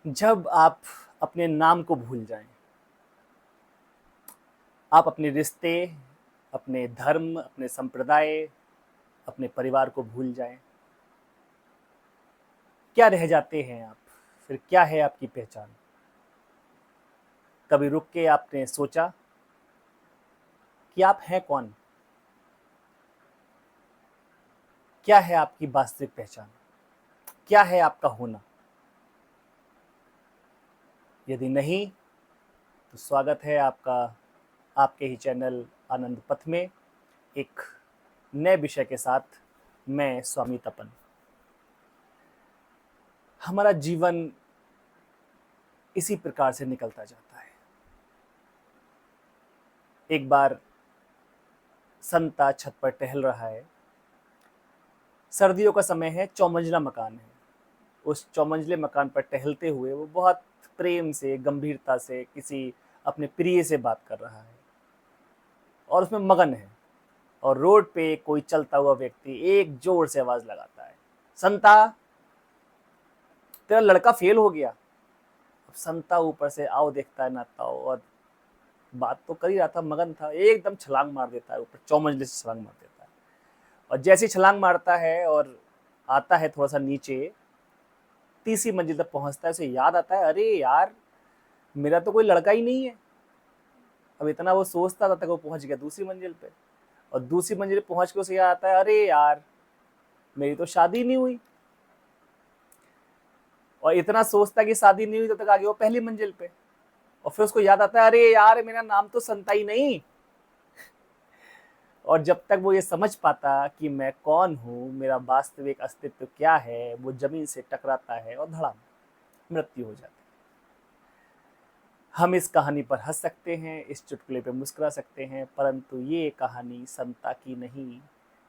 जब आप अपने नाम को भूल जाएं, आप अपने रिश्ते, अपने धर्म, अपने संप्रदाय, अपने परिवार को भूल जाएं, क्या रह जाते हैं आप? फिर क्या है आपकी पहचान? कभी रुक के आपने सोचा कि आप हैं कौन? क्या है आपकी वास्तविक पहचान? क्या है आपका होना? यदि नहीं, तो स्वागत है आपका आपके ही चैनल आनंद पथ में एक नए विषय के साथ। मैं स्वामी तपन। हमारा जीवन इसी प्रकार से निकलता जाता है। एक बार संता छत पर टहल रहा है। सर्दियों का समय है, चौमंजिला मकान है। उस चौमंजिले मकान पर टहलते हुए वो बहुत प्रेम से, गंभीरता से किसी अपने प्रिय से बात कर रहा है और उसमें मगन है। और रोड पे कोई चलता हुआ व्यक्ति एक जोर से आवाज लगाता है, संता, तेरा लड़का फेल हो गया। अब संता ऊपर से आओ देखता है ना ताओ, और बात तो कर ही रहा था, मगन था, एकदम छलांग मार देता है ऊपर, चौमंजिले से छलांग मार देता है। और जैसे ही छलांग मारता है और आता है थोड़ा सा नीचे, तीसरी मंजिल तक पहुंचता है, उसे याद आता है, अरे यार, मेरा तो कोई लड़का ही नहीं है। अब इतना वो सोचता था तक वो पहुंच गया दूसरी मंजिल पे। और दूसरी मंजिल पे पहुंच के उसे याद आता है, अरे यार, मेरी तो शादी नहीं हुई। और इतना सोचता कि शादी नहीं हुई तब तक आ गया वो पहली मंजिल पे। और फिर उसको याद आता है, अरे यार, मेरा नाम तो संता ही नहीं। और जब तक वो ये समझ पाता कि मैं कौन हूँ, मेरा वास्तविक अस्तित्व क्या है, वो जमीन से टकराता है और धड़ाम मृत्यु हो जाती है। हम इस कहानी पर हंस सकते हैं, इस चुटकुले पे मुस्कुरा सकते हैं, परंतु ये कहानी संता की नहीं,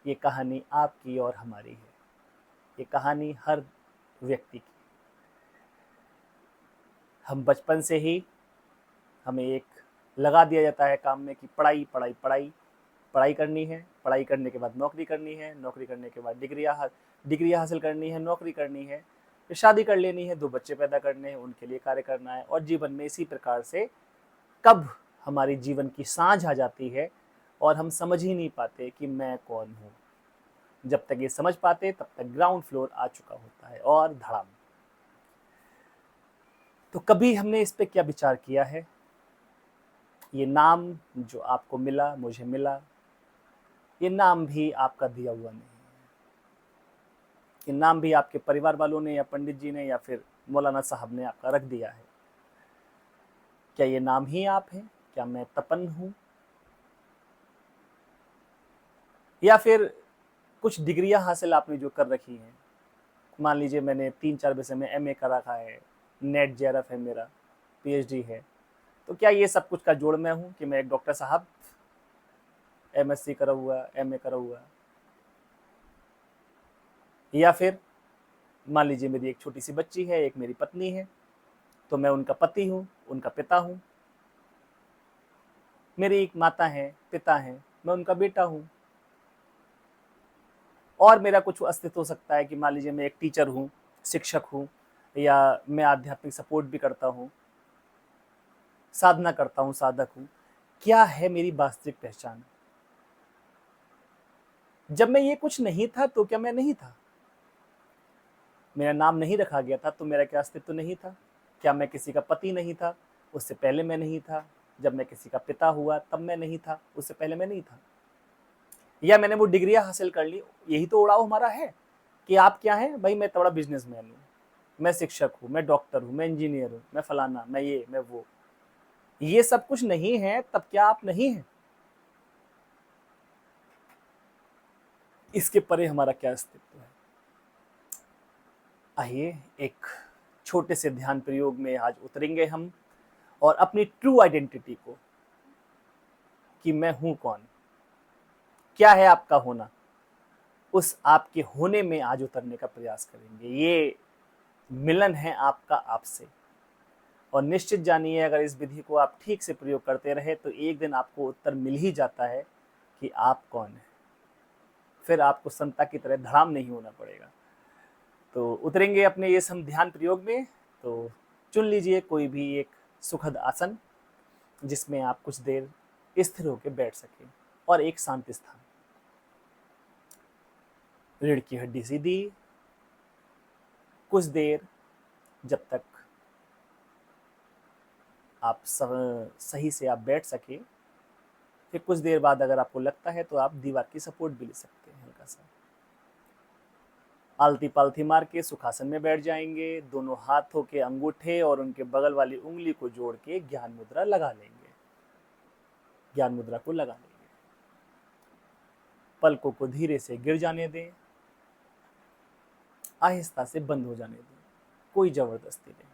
ये कहानी आपकी और हमारी है। ये कहानी हर व्यक्ति की। हम बचपन से ही हमें एक लगा दिया जाता है काम में कि पढ़ाई पढ़ाई पढ़ाई पढ़ाई करनी है, पढ़ाई करने के बाद नौकरी करनी है, नौकरी करने के बाद डिग्री हासिल करनी है, नौकरी करनी है, फिर शादी कर लेनी है, 2 बच्चे पैदा करने हैं, उनके लिए कार्य करना है। और जीवन में इसी प्रकार से कब हमारी जीवन की साँझ आ जाती है और हम समझ ही नहीं पाते कि मैं कौन हूँ। जब तक ये समझ पाते तब तक ग्राउंड फ्लोर आ चुका होता है और धड़ाम। तो कभी हमने इस पे क्या विचार किया है? ये नाम जो आपको मिला, मुझे मिला, ये नाम भी आपका दिया हुआ नहीं है। ये नाम भी आपके परिवार वालों ने या पंडित जी ने या फिर मौलाना साहब ने आपका रख दिया है। क्या ये नाम ही आप हैं? क्या मैं तपन हूँ? या फिर कुछ डिग्रियां हासिल आपने जो कर रखी हैं। मान लीजिए मैंने 3-4 विषय में एमए कर रखा है, नेट जेआरएफ है मेरा, पीएचडी है। तो क्या ये सब कुछ का जोड़ मैं हूँ कि मैं एक डॉक्टर साहब, एमएससी करा हुआ, एमए करा हुआ? या फिर मान लीजिए मेरी एक छोटी सी बच्ची है, एक मेरी पत्नी है, तो मैं उनका पति हूँ, उनका पिता हूँ। मेरी एक माता है, पिता हैं, मैं उनका बेटा हूँ। और मेरा कुछ अस्तित्व हो सकता है कि मान लीजिए मैं एक टीचर हूँ, शिक्षक हूँ, या मैं आध्यात्मिक सपोर्ट भी करता हूँ, साधना करता हूँ, साधक हूँ। क्या है मेरी वास्तविक पहचान? जब मैं ये कुछ नहीं था तो क्या मैं नहीं था? मेरा नाम नहीं रखा गया था तो मेरा क्या अस्तित्व नहीं था? क्या मैं किसी का पति नहीं था? उससे पहले मैं नहीं था। जब मैं किसी का पिता हुआ तब मैं नहीं था, उससे पहले मैं नहीं था। या मैंने वो डिग्रियां हासिल कर ली, यही तो उड़ाव हमारा है कि आप क्या हैं भाई। मैं तो बड़ा बिजनेसमैन हूँ, मैं शिक्षक हूँ, मैं डॉक्टर हूँ, मैं इंजीनियर हूँ, मैं फलाना, मैं ये, मैं वो। ये सब कुछ नहीं है तब क्या आप नहीं हैं? इसके परे हमारा क्या अस्तित्व है? आइए एक छोटे से ध्यान प्रयोग में आज उतरेंगे हम, और अपनी ट्रू आइडेंटिटी को, कि मैं हूं कौन, क्या है आपका होना, उस आपके होने में आज उतरने का प्रयास करेंगे। ये मिलन है आपका आपसे। और निश्चित जानिए, अगर इस विधि को आप ठीक से प्रयोग करते रहे तो एक दिन आपको उत्तर मिल ही जाता है कि आप कौन है। फिर आपको संता की तरह धड़ाम नहीं होना पड़ेगा। तो उतरेंगे अपने ये हम ध्यान प्रयोग में। तो चुन लीजिए कोई भी एक सुखद आसन जिसमें आप कुछ देर स्थिर होकर बैठ सकें, और एक शांत स्थान। रीढ़ की हड्डी सीधी, कुछ देर जब तक आप सही से आप बैठ सके। फिर कुछ देर बाद अगर आपको लगता है तो आप दीवार की सपोर्ट भी ले सकते हैं हल्का सा। आलती पालती मार के सुखासन में बैठ जाएंगे। दोनों हाथों के अंगूठे और उनके बगल वाली उंगली को जोड़ के ज्ञान मुद्रा लगा लेंगे। ज्ञान मुद्रा को लगा लेंगे। पलकों को धीरे से गिर जाने दें, आहिस्ता से बंद हो जाने दें, कोई जबरदस्ती नहीं।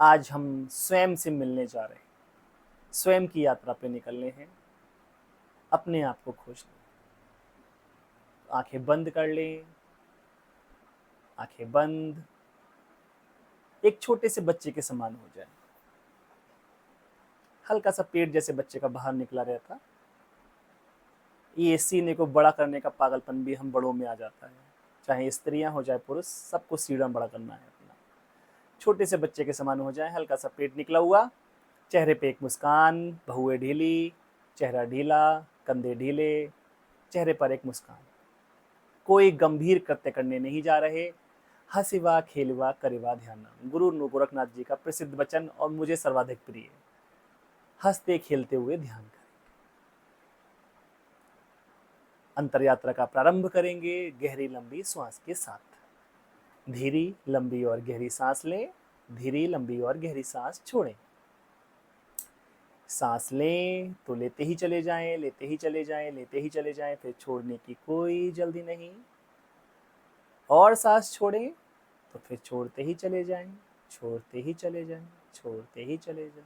आज हम स्वयं से मिलने जा रहे हैं, स्वयं की यात्रा पे निकलने हैं, अपने आप को खोज लें। आंखें बंद कर लें, आंखें बंद। एक छोटे से बच्चे के समान हो जाए। हल्का सा पेट जैसे बच्चे का बाहर निकला रहता। ये सीने को बड़ा करने का पागलपन भी हम बड़ों में आ जाता है, चाहे स्त्रियां हो चाहे पुरुष, सबको सीढ़ा बड़ा करना है अपना। छोटे से बच्चे के समान हो जाए, हल्का सा पेट निकला हुआ, चेहरे पे एक मुस्कान, बहुएं ढीली, चेहरा ढीला, कंधे ढीले, चेहरे पर एक मुस्कान। कोई गंभीर कृत्य करने नहीं जा रहे। हंसिवा खेलवा करेवा ध्यान, गुरु गोरखनाथ जी का प्रसिद्ध वचन और मुझे सर्वाधिक प्रिय। हंसते खेलते हुए ध्यान करें। अंतर यात्रा का प्रारंभ करेंगे गहरी लंबी श्वास के साथ। धीरी लंबी और गहरी सांस लें, धीरी लंबी और गहरी सांस छोड़ें। सांस लें तो लेते ही चले जाएं, लेते ही चले जाएं, लेते ही चले जाएं, फिर छोड़ने की कोई जल्दी नहीं। और सांस छोड़ें तो फिर छोड़ते ही चले जाएं, छोड़ते ही चले जाएं, छोड़ते ही चले जाएं,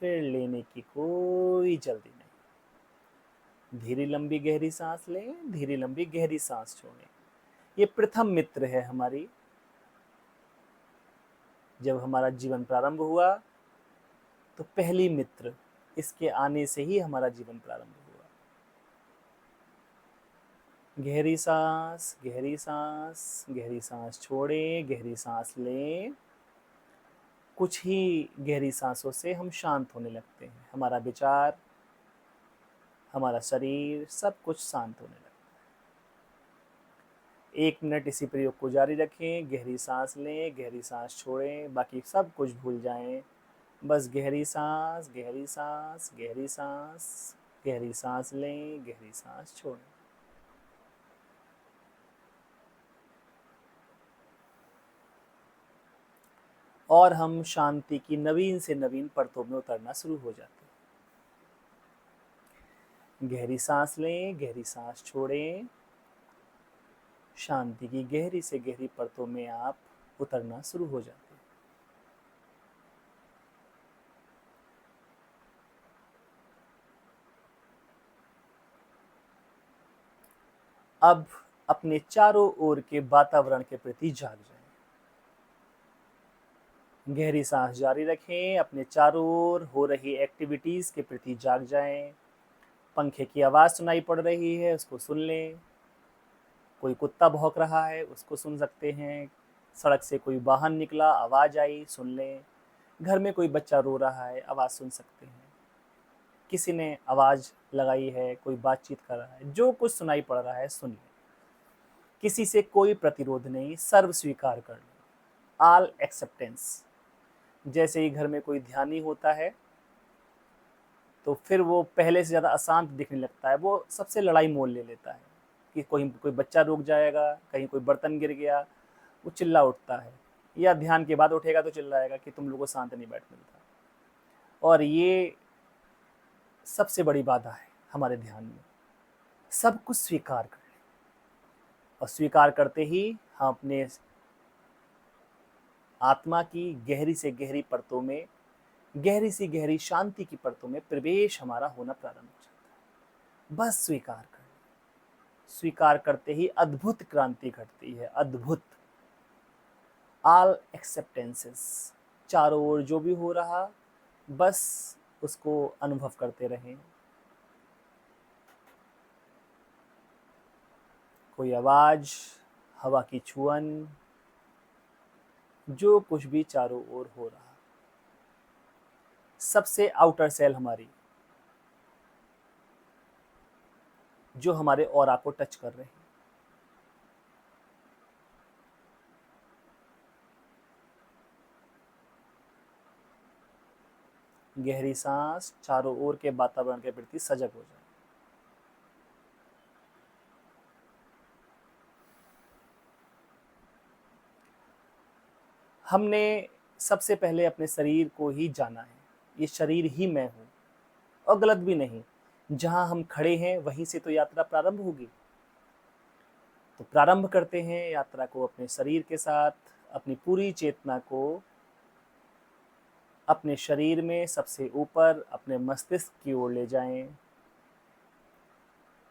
फिर लेने की कोई जल्दी नहीं। धीरे लंबी गहरी सांस लें, धीरे लंबी गहरी सांस छोड़ें। ये प्रथम मित्र है हमारी। जब हमारा जीवन प्रारंभ हुआ तो पहली मित्र, इसके आने से ही हमारा जीवन प्रारंभ हुआ। गहरी सांस, गहरी सांस, गहरी सांस छोड़ें, गहरी सांस लें। कुछ ही गहरी सांसों से हम शांत होने लगते हैं। हमारा विचार, हमारा शरीर, सब कुछ शांत होने लगता है। 1 मिनट इसी प्रयोग को जारी रखें। गहरी सांस लें, गहरी सांस छोड़ें, बाकी सब कुछ भूल जाएं। बस गहरी सांस, गहरी सांस, गहरी सांस, गहरी सांस लें, गहरी सांस छोड़ें। और हम शांति की नवीन से नवीन परतों में उतरना शुरू हो जाते हैं। गहरी सांस लें, गहरी सांस छोड़ें। शांति की गहरी से गहरी परतों में आप उतरना शुरू हो जाते हैं। अब अपने चारों ओर के वातावरण के प्रति जाग जाएं। गहरी सांस जारी रखें, अपने चारों ओर हो रही एक्टिविटीज के प्रति जाग जाएं। पंखे की आवाज सुनाई पड़ रही है, उसको सुन लें। कोई कुत्ता भौंक रहा है, उसको सुन सकते हैं। सड़क से कोई वाहन निकला, आवाज आई, सुन लें। घर में कोई बच्चा रो रहा है, आवाज सुन सकते हैं। किसी ने आवाज लगाई है, कोई बातचीत कर रहा है, जो कुछ सुनाई पड़ रहा है सुन लें। किसी से कोई प्रतिरोध नहीं, सर्व स्वीकार कर लें। All acceptance. जैसे ही घर में कोई ध्यानी होता है तो फिर वो पहले से ज़्यादा अशांत दिखने लगता है। वो सबसे लड़ाई मोल ले लेता है कि कोई कोई बच्चा रुक जाएगा, कहीं कोई बर्तन गिर गया, वो चिल्ला उठता है, या ध्यान के बाद उठेगा तो चिल्लाएगा कि तुम लोगों को शांत नहीं बैठ मिलता। और ये सबसे बड़ी बाधा है हमारे ध्यान में। सब कुछ स्वीकार कर लें, और स्वीकार करते ही हम अपने आत्मा की गहरी से गहरी परतों में, गहरी सी गहरी शांति की परतों में प्रवेश हमारा होना प्रारंभ हो जाता है। बस स्वीकार कर। स्वीकार करते ही अद्भुत क्रांति घटती है, अद्भुत। All acceptances. चारों ओर जो भी हो रहा, बस उसको अनुभव करते रहें। कोई आवाज, हवा की छुअन, जो कुछ भी चारों ओर हो रहा, सबसे आउटर सेल हमारी, जो हमारे ऑरा को टच कर रहे हैं। गहरी सांस, चारों ओर के वातावरण के प्रति सजग हो जाए। हमने सबसे पहले अपने शरीर को ही जाना है, ये शरीर ही मैं हूं, और गलत भी नहीं। जहां हम खड़े हैं वहीं से तो यात्रा प्रारंभ होगी। तो प्रारंभ करते हैं यात्रा को अपने शरीर के साथ। अपनी पूरी चेतना को अपने शरीर में सबसे ऊपर अपने मस्तिष्क की ओर ले जाएं।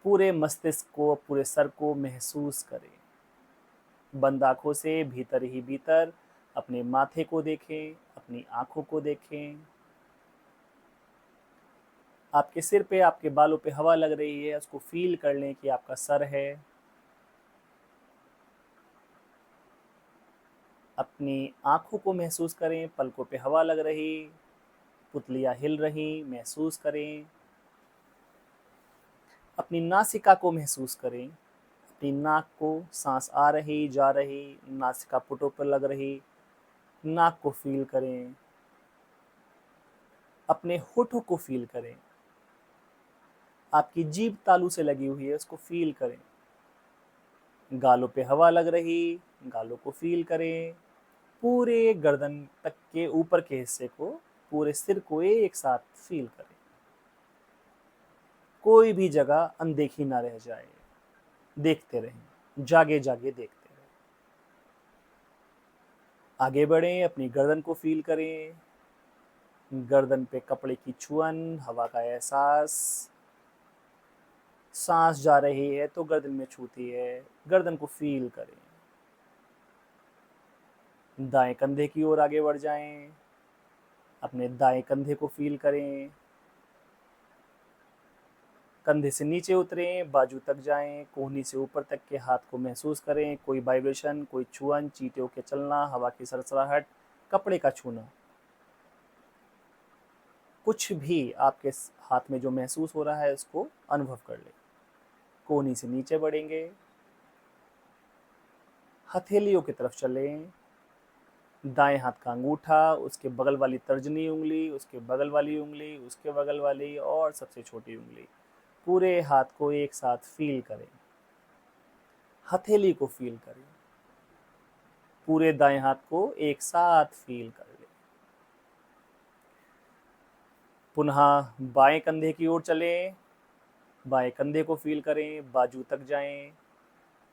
पूरे मस्तिष्क को, पूरे सर को महसूस करें। बंद आंखों से भीतर ही भीतर अपने माथे को देखें, अपनी आंखों को देखें। आपके सिर पे, आपके बालों पे हवा लग रही है, उसको फील कर लें कि आपका सर है। अपनी आंखों को महसूस करें, पलकों पे हवा लग रही, पुतलियां हिल रही, महसूस करें। अपनी नासिका को महसूस करें, अपनी नाक को, सांस आ रही जा रही, नासिका पुटों पर लग रही, नाक को फील करें। अपने होठों को फील करें, आपकी जीभ तालू से लगी हुई है, उसको फील करें। गालों पे हवा लग रही, गालों को फील करें। पूरे गर्दन तक के ऊपर के हिस्से को, पूरे सिर को एक साथ फील करें। कोई भी जगह अनदेखी ना रह जाए, देखते रहें, जागे जागे देखते रहें। आगे बढ़ें, अपनी गर्दन को फील करें। गर्दन पे कपड़े की छुअन, हवा का एहसास। सांस जा रही है तो गर्दन में छूती है, गर्दन को फील करें। दाएं कंधे की ओर आगे बढ़ जाएं, अपने दाएं कंधे को फील करें। कंधे से नीचे उतरें, बाजू तक जाएं, कोहनी से ऊपर तक के हाथ को महसूस करें। कोई वाइब्रेशन, कोई छुअन, चींटियों के चलना, हवा की सरसराहट, कपड़े का छूना, कुछ भी आपके हाथ में जो महसूस हो रहा है उसको अनुभव कर लें। कोहनी से नीचे बढ़ेंगे, हथेलियों की तरफ चलें। दाएं हाथ का अंगूठा, उसके बगल वाली तर्जनी उंगली, उसके बगल वाली उंगली, उसके बगल वाली और सबसे छोटी उंगली, पूरे हाथ को एक साथ फील करें। हथेली को फील करें, पूरे दाएं हाथ को एक साथ फील कर लें। पुनः बाएं कंधे की ओर चलें, बाएं कंधे को फील करें, बाजू तक जाएं,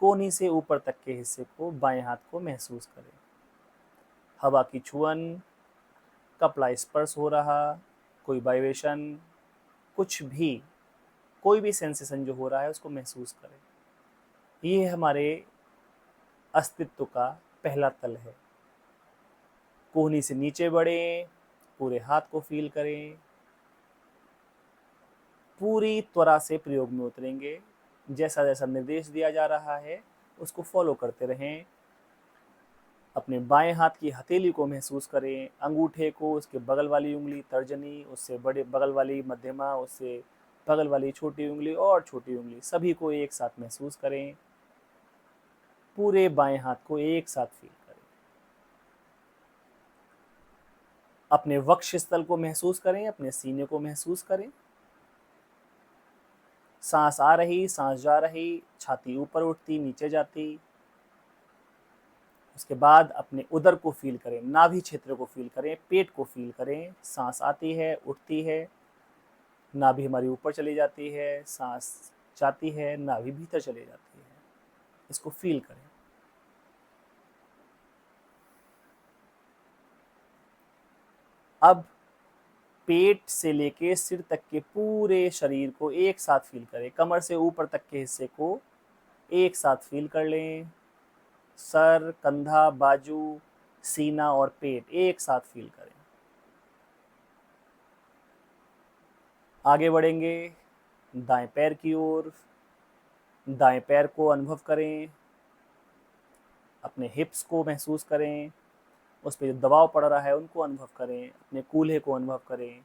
कोहनी से ऊपर तक के हिस्से को, बाएं हाथ को महसूस करें। हवा की छुअन, कपड़ा स्पर्श हो रहा, कोई वाइब्रेशन, कुछ भी, कोई भी सेंसेशन जो हो रहा है उसको महसूस करें। ये हमारे अस्तित्व का पहला तल है। कोहनी से नीचे बढ़ें, पूरे हाथ को फील करें। पूरी त्वरा से प्रयोग में उतरेंगे, जैसा जैसा निर्देश दिया जा रहा है उसको फॉलो करते रहें। अपने बाएं हाथ की हथेली को महसूस करें, अंगूठे को, उसके बगल वाली उंगली तर्जनी, उससे बड़े बगल वाली मध्यमा, उससे बगल वाली छोटी उंगली और छोटी उंगली, सभी को एक साथ महसूस करें। पूरे बाएं हाथ को एक साथ फील करें। अपने वक्ष स्थल को महसूस करें, अपने सीने को महसूस करें। सांस आ रही, सांस जा रही, छाती ऊपर उठती, नीचे जाती। उसके बाद अपने उदर को फील करें, नाभि क्षेत्र को फील करें, पेट को फील करें। सांस आती है, उठती है, नाभि हमारी ऊपर चली जाती है, सांस जाती है, नाभि भीतर चली जाती है। इसको फील करें। अब पेट से लेके सिर तक के पूरे शरीर को एक साथ फील करें। कमर से ऊपर तक के हिस्से को एक साथ फील कर लें। सर, कंधा, बाजू, सीना और पेट एक साथ फील करें। आगे बढ़ेंगे दाएं पैर की ओर। दाएं पैर को अनुभव करें, अपने हिप्स को महसूस करें, उस पर जो दबाव पड़ रहा है उनको अनुभव करें, अपने कूल्हे को अनुभव करें,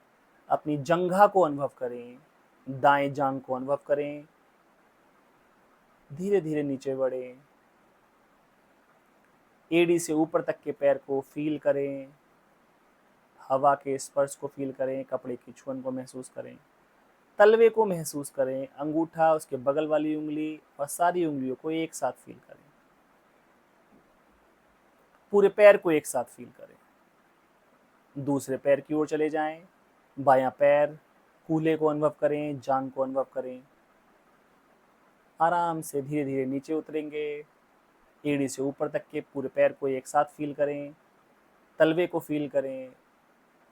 अपनी जंघा को अनुभव करें, दाएं जांघ को अनुभव करें, धीरे धीरे नीचे बढ़ें, एड़ी से ऊपर तक के पैर को फील करें, हवा के स्पर्श को फील करें, कपड़े की छुअन को महसूस करें, तलवे को महसूस करें, अंगूठा, उसके बगल वाली उंगली और सारी उंगलियों को एक साथ फील करें, पूरे पैर को एक साथ फील करें। दूसरे पैर की ओर चले जाएं, बायां पैर, कूल्हे को अनुभव करें, जांघ को अनुभव करें, आराम से धीरे धीरे नीचे उतरेंगे, एड़ी से ऊपर तक के पूरे पैर को एक साथ फील करें, तलवे को फील करें,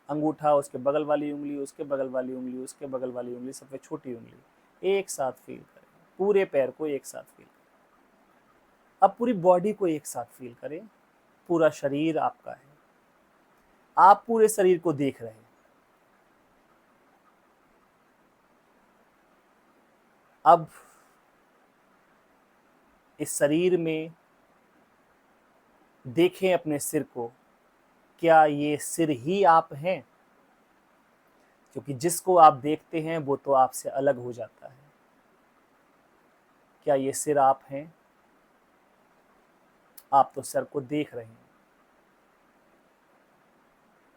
अंगूठा, उसके बगल वाली उंगली, उसके बगल वाली उंगली, उसके बगल वाली उंगली, सबसे छोटी उंगली एक साथ फील करें, पूरे पैर को एक साथ फील करें। अब पूरी बॉडी को एक साथ फील करें, पूरा शरीर आपका है, आप पूरे शरीर को देख रहे हैं। अब इस शरीर में देखें अपने सिर को, क्या ये सिर ही आप हैं? क्योंकि जिसको आप देखते हैं वो तो आपसे अलग हो जाता है। क्या ये सिर आप हैं? आप तो सर को देख रहे हैं।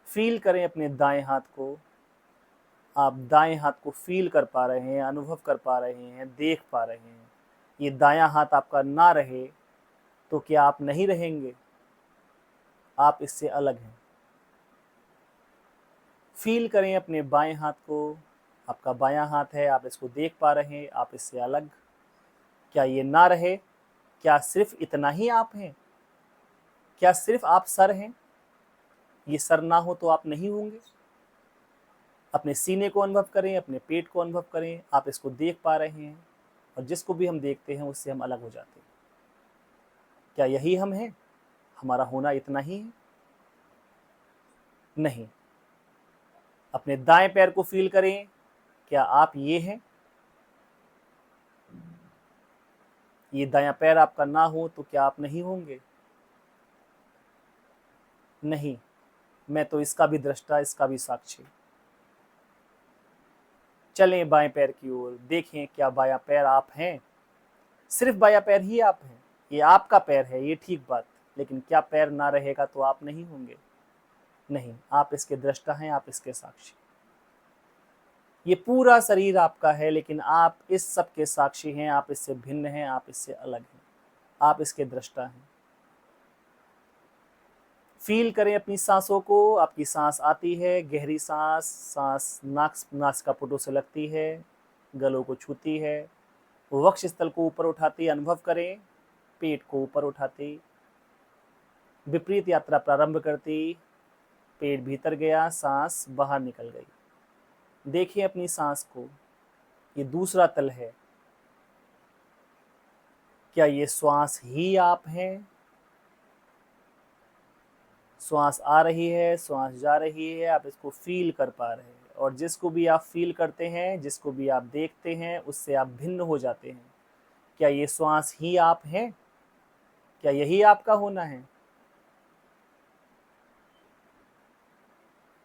फील करें अपने दाएं हाथ को, आप दाएं हाथ को फील कर पा रहे हैं, अनुभव कर पा रहे हैं, देख पा रहे हैं। ये दायां हाथ आपका ना रहे तो क्या आप नहीं रहेंगे? आप इससे अलग हैं। फील करें अपने बाएं हाथ को, आपका बायां हाथ है, आप इसको देख पा रहे हैं, आप इससे अलग। क्या ये ना रहे? क्या सिर्फ इतना ही आप हैं? क्या सिर्फ आप सर हैं? ये सर ना हो तो आप नहीं होंगे। अपने सीने को अनुभव करें, अपने पेट को अनुभव करें, आप इसको देख पा रहे हैं और जिसको भी हम देखते हैं उससे हम अलग हो जाते हैं। क्या यही हम हैं? हमारा होना इतना ही है? नहीं। अपने दाएं पैर को फील करें, क्या आप ये हैं? ये दायां पैर आपका ना हो तो क्या आप नहीं होंगे? नहीं, मैं तो इसका भी दृष्टा, इसका भी साक्षी। चलें बाएं पैर की ओर, देखें क्या बायां पैर आप हैं? सिर्फ बायां पैर ही आप हैं। ये आपका पैर है, ये ठीक बात, लेकिन क्या पैर ना रहेगा तो आप नहीं होंगे? नहीं, आप इसके दृष्टा हैं, आप इसके साक्षी। ये पूरा शरीर आपका है, लेकिन आप इस सब के साक्षी हैं, आप इससे भिन्न हैं, आप इससे अलग हैं, आप इसके दृष्टा हैं। फील करें अपनी सांसों को, आपकी सांस आती है, गहरी सांस, सांस नासिकापुटों से लगती है, गलों को छूती है, वक्ष स्थल को ऊपर उठाती, अनुभव करें, पेट को ऊपर उठाती, विपरीत यात्रा प्रारंभ करती, पेट भीतर गया, सांस बाहर निकल गई। देखिए अपनी सांस को, ये दूसरा तल है। क्या ये श्वास ही आप हैं? श्वास आ रही है, श्वास जा रही है, आप इसको फील कर पा रहे हैं और जिसको भी आप फील करते हैं, जिसको भी आप देखते हैं, उससे आप भिन्न हो जाते हैं। क्या ये श्वास ही आप हैं? क्या यही आपका होना है?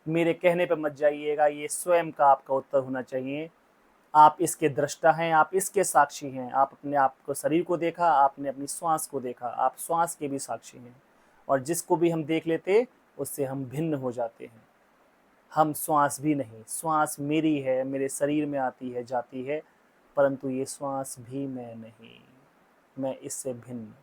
मेरे कहने पर मत जाइएगा, ये स्वयं का आपका उत्तर होना चाहिए। आप इसके दृष्टा हैं, आप इसके साक्षी हैं। आप अपने आप को, शरीर को देखा, आपने अपनी श्वास को देखा, आप श्वास के भी साक्षी हैं और जिसको भी हम देख लेते उससे हम भिन्न हो जाते हैं। हम श्वास भी नहीं, श्वास मेरी है, मेरे शरीर में आती है, जाती है, परंतु ये श्वास भी मैं नहीं, मैं इससे भिन्न।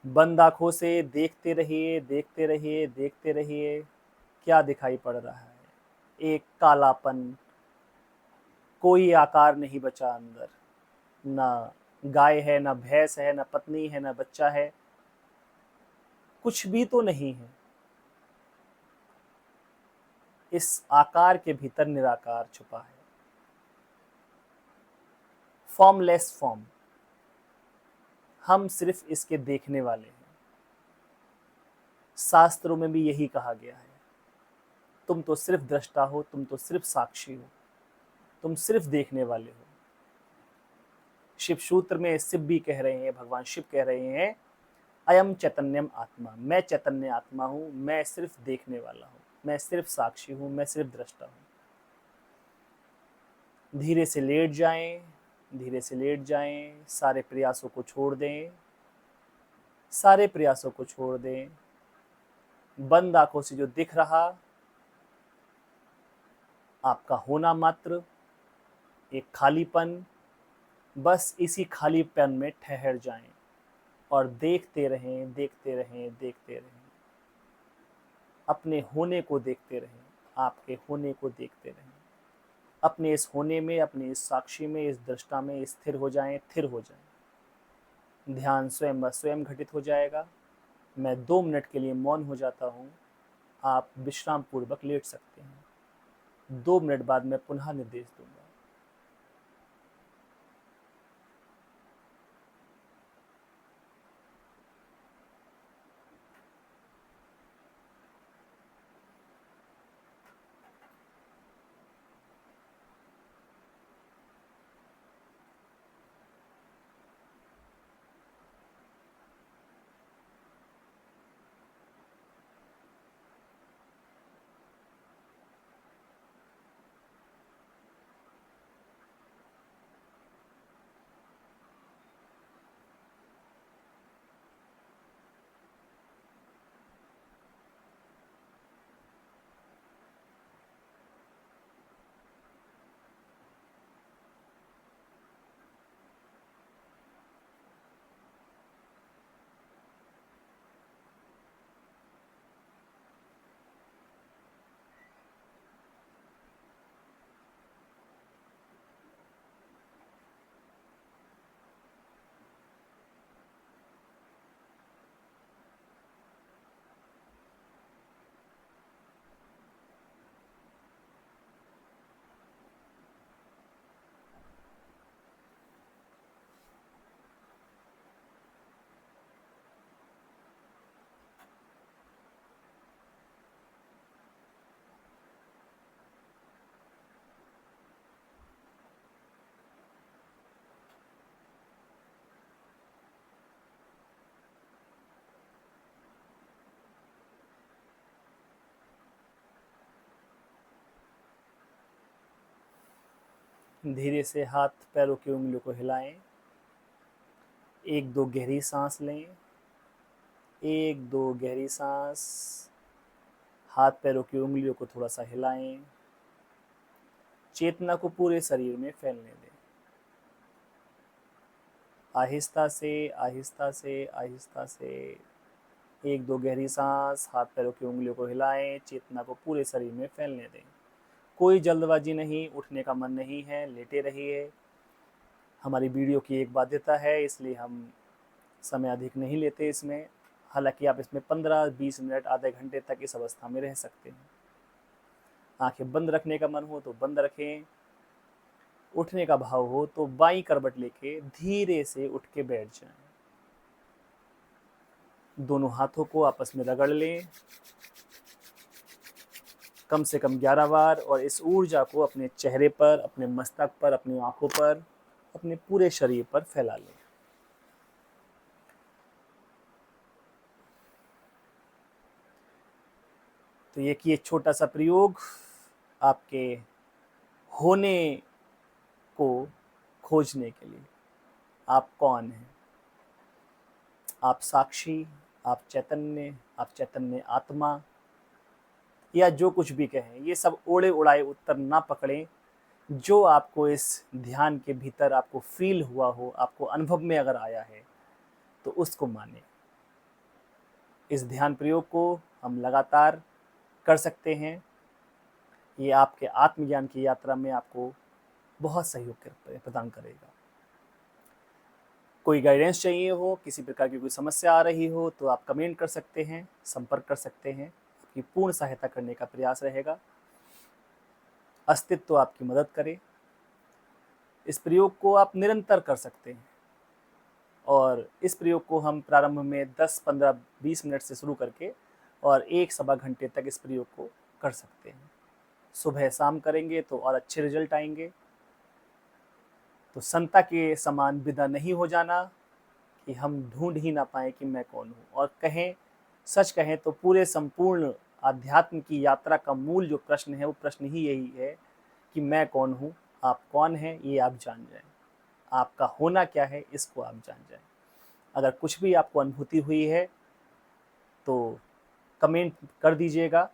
बंद आंखों से देखते रहिए, देखते रहिए, देखते रहिए। क्या दिखाई पड़ रहा है? एक कालापन, कोई आकार नहीं बचा अंदर। ना गाय है, ना भैंस है, ना पत्नी है, ना बच्चा है, कुछ भी तो नहीं है। इस आकार के भीतर निराकार छुपा है। Formless form. हम सिर्फ इसके देखने वाले हैं। शास्त्रों में भी यही कहा गया है, तुम तो सिर्फ दृष्टा हो, तुम तो सिर्फ साक्षी हो, तुम सिर्फ देखने वाले हो। शिव सूत्र में शिव भी कह रहे हैं, भगवान शिव कह रहे हैं, अयम चैतन्यम आत्मा, मैं चैतन्य आत्मा हूँ, मैं सिर्फ देखने वाला हूँ, मैं सिर्फ साक्षी हूँ, मैं सिर्फ दृष्टा हूँ। धीरे से लेट जाएं, धीरे से लेट जाएं, सारे प्रयासों को छोड़ दें, सारे प्रयासों को छोड़ दें। बंद आंखों से जो दिख रहा आपका होना मात्र, एक खालीपन, बस इसी खालीपन में ठहर जाएं और देखते रहें, देखते रहें, देखते रहें, अपने होने को देखते रहें, आपके होने को देखते रहें। अपने इस होने में, अपने इस साक्षी में, इस दृष्टा में स्थिर हो जाएं, स्थिर हो जाएं। ध्यान स्वयं व स्वयं घटित हो जाएगा। मैं 2 मिनट के लिए मौन हो जाता हूँ, आप विश्राम पूर्वक लेट सकते हैं। 2 मिनट बाद मैं पुनः निर्देश दूंगा। धीरे से हाथ पैरों की उंगलियों को हिलाएं। 1-2 गहरी सांस लें। 1-2 गहरी सांस। हाथ पैरों की उंगलियों को थोड़ा सा हिलाएं। चेतना को पूरे शरीर में फैलने दें। आहिस्ता से, आहिस्ता से, आहिस्ता से 1-2 गहरी सांस। हाथ पैरों की उंगलियों को हिलाएं। चेतना को पूरे शरीर में फैलने दें। कोई जल्दबाजी नहीं, उठने का मन नहीं है, लेटे रहिए। हमारी वीडियो की एक बाध्यता है, इसलिए हम समय अधिक नहीं लेते इसमें। हालांकि आप इसमें 15-20 मिनट, आधे घंटे तक इस अवस्था में रह सकते हैं। आंखें बंद रखने का मन हो तो बंद रखें। उठने का भाव हो तो बाईं करवट लेके धीरे से उठ के बैठ जाएं। दोनों हाथों को आपस में रगड़ लें कम से कम 11 बार, और इस ऊर्जा को अपने चेहरे पर, अपने मस्तक पर, अपनी आंखों पर, अपने पूरे शरीर पर फैला लें। तो ये कि एक छोटा सा प्रयोग आपके होने को खोजने के लिए। आप कौन हैं? आप साक्षी, आप चैतन्य आत्मा, या जो कुछ भी कहें, ये सब ओढ़े उड़ाए उत्तर ना पकड़ें। जो आपको इस ध्यान के भीतर आपको फील हुआ हो, आपको अनुभव में अगर आया है, तो उसको माने। इस ध्यान प्रयोग को हम लगातार कर सकते हैं। ये आपके आत्मज्ञान की यात्रा में आपको बहुत सहयोग प्रदान करेगा। कोई गाइडेंस चाहिए हो, किसी प्रकार की कोई समस्या आ रही हो, तो आप कमेंट कर सकते हैं, संपर्क कर सकते हैं। आपकी पूर्ण सहायता करने का प्रयास रहेगा। अस्तित्व आपकी मदद करे। इस प्रयोग को आप निरंतर कर सकते हैं, और इस प्रयोग को हम प्रारंभ में 10, 15, 20 मिनट से शुरू करके और 1-1.25 घंटे तक इस प्रयोग को कर सकते हैं। सुबह शाम करेंगे तो और अच्छे रिजल्ट आएंगे। तो संता के समान विदा नहीं हो जाना कि हम ढूंढ ही ना पाए कि मैं कौन हूँ। और सच कहें तो पूरे संपूर्ण आध्यात्म की यात्रा का मूल जो प्रश्न है वो प्रश्न ही यही है कि मैं कौन हूँ, आप कौन हैं ये आप जान जाएं, आपका होना क्या है इसको आप जान जाएं। अगर कुछ भी आपको अनुभूति हुई है तो कमेंट कर दीजिएगा।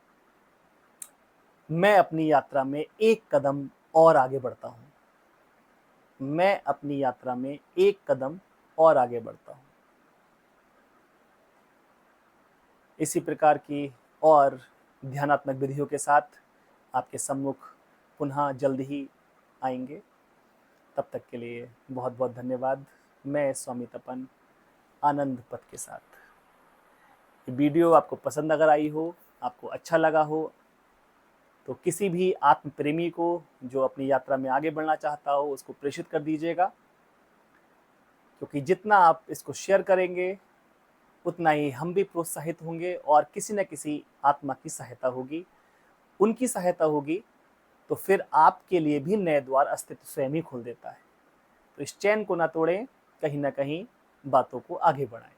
मैं अपनी यात्रा में एक कदम और आगे बढ़ता हूँ, मैं अपनी यात्रा में एक कदम और आगे बढ़ता हूँ। इसी प्रकार की और ध्यानात्मक विधियों के साथ आपके सम्मुख पुनः जल्द ही आएंगे। तब तक के लिए बहुत बहुत धन्यवाद। मैं स्वामी तपन आनंद पथ के साथ। ये वीडियो आपको पसंद अगर आई हो, आपको अच्छा लगा हो, तो किसी भी आत्म प्रेमी को जो अपनी यात्रा में आगे बढ़ना चाहता हो उसको प्रेषित कर दीजिएगा, क्योंकि जितना आप इसको शेयर करेंगे उतना ही हम भी प्रोत्साहित होंगे और किसी न किसी आत्मा की सहायता होगी, उनकी सहायता होगी तो फिर आपके लिए भी नए द्वार अस्तित्व स्वयं ही खोल देता है। तो इस चैन को ना तोड़ें, कहीं ना कहीं बातों को आगे बढ़ाएं।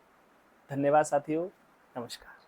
धन्यवाद साथियों, नमस्कार।